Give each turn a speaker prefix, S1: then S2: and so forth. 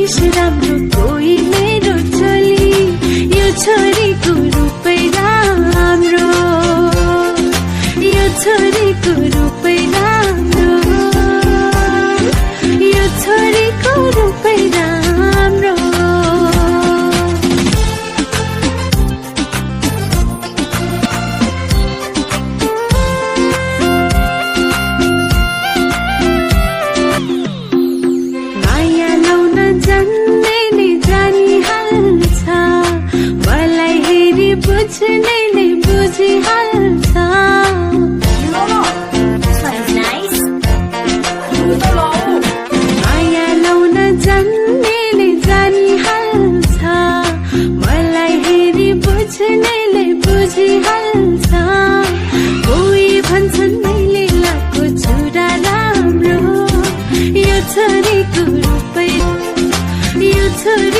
S1: मानिस राम्रो कोही मेरो छोरी, यो छोरीको रूपै राम्रो, यो छोरीको रूपै राम्रो, यो छोरीको रूपै राम्रो। माया लाउन जान्नेले जानिहाल्छ, मलाई हेरी बुझ्नेले बुझिहाल्छ। माया लाउन जान्नेले जानिहाल्छ, मलाई हेरी बुझ्नेले बुझिहाल्छ। कोही भन्छन् मैले लाको छुरा राम्रो, यो छोरीको रूपै, यो छोरी